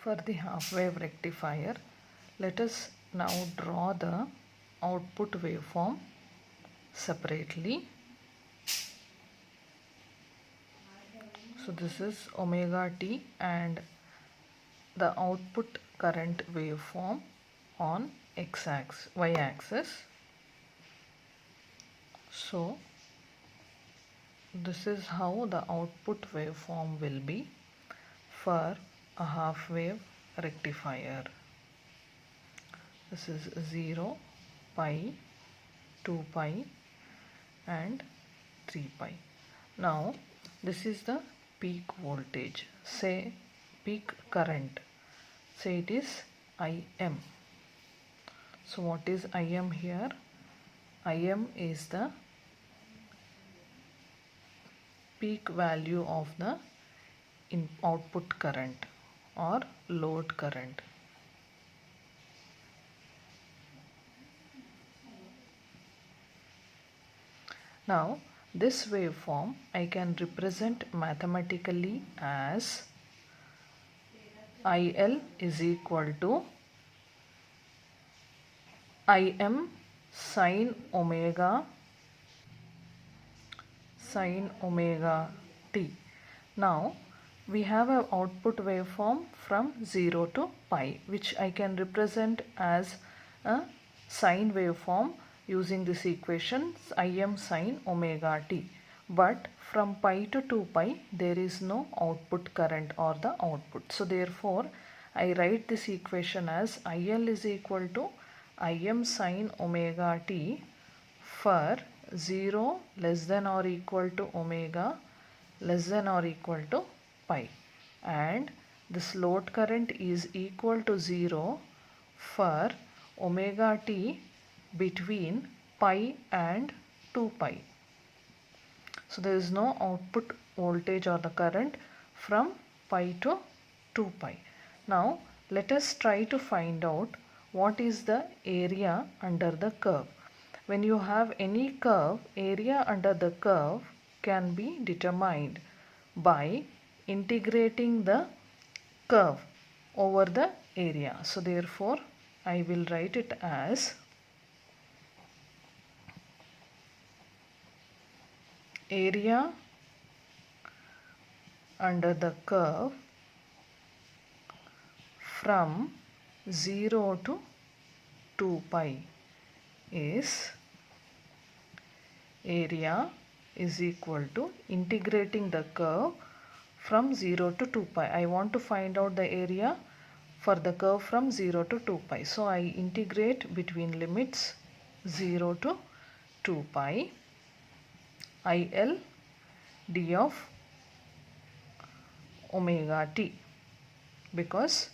For the half wave rectifier, let us now draw the output waveform separately. So this is omega t and the output current waveform on y-axis. So this is how the output waveform will be for a half wave rectifier. This is 0, pi, 2 pi and 3 pi. Now this is the peak voltage, say peak current, say it is Im. So what is Im here? Im is the peak value of the output current or load current. Now this waveform I can represent mathematically as IL is equal to Im sine omega t. Now we have an output waveform from 0 to pi, which I can represent as a sine waveform using this equation Im sine omega t. But from pi to 2 pi there is no output current or the output. So therefore I write this equation as IL is equal to Im sine omega t for 0 less than or equal to omega less than or equal to pi, and this load current is equal to 0 for omega t between pi and 2 pi. So there is no output voltage or the current from pi to 2 pi. Now let us try to find out what is the area under the curve. When you have any curve, area under the curve can be determined by integrating the curve over the area. So therefore I will write it as area under the curve from 0 to 2 pi is area is equal to integrating the curve from 0 to 2 pi. I want to find out the area for the curve from 0 to 2 pi. So I integrate between limits 0 to 2 pi IL d of omega t, because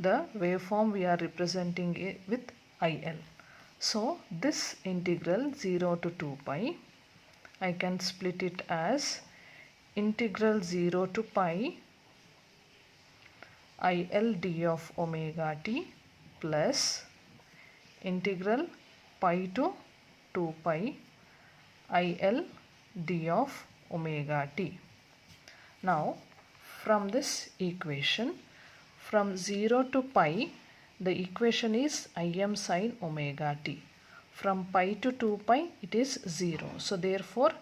the waveform we are representing it with IL. So this integral 0 to 2 pi, I can split it as integral 0 to pi IL d of omega t plus integral pi to 2 pi IL d of omega t. Now from this equation, from 0 to pi, the equation is Im sine omega t. From pi to 2 pi, it is 0. So therefore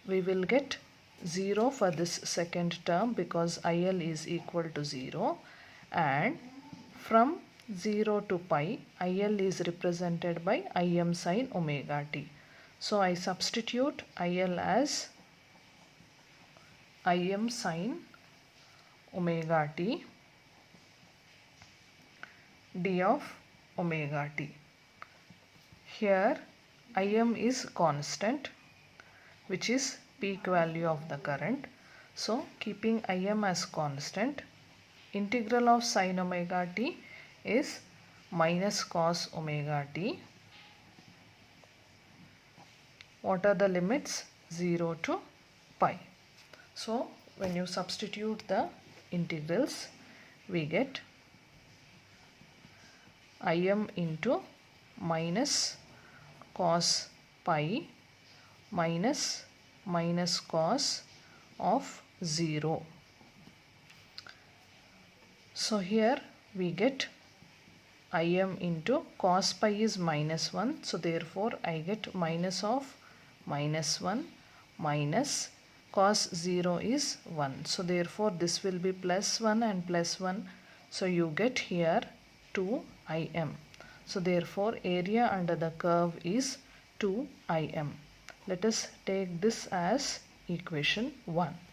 we will get 0 for this second term because IL is equal to 0, and from 0 to pi, IL is represented by Im sine omega t. So I substitute IL as Im sine omega t d of omega t. Here Im is constant, which is peak value of the current. So keeping Im as constant, integral of sine omega t is minus cos omega t. What are the limits? 0 to pi. So when you substitute the integrals, we get Im into minus cos pi minus cos of 0. So So here we get Im into cos pi is minus 1. So therefore I get minus of minus 1 minus cos 0 is 1. So therefore this will be plus 1 and plus 1. So you get here 2 Im. So therefore area under the curve is 2 Im. Let us take this as equation 1.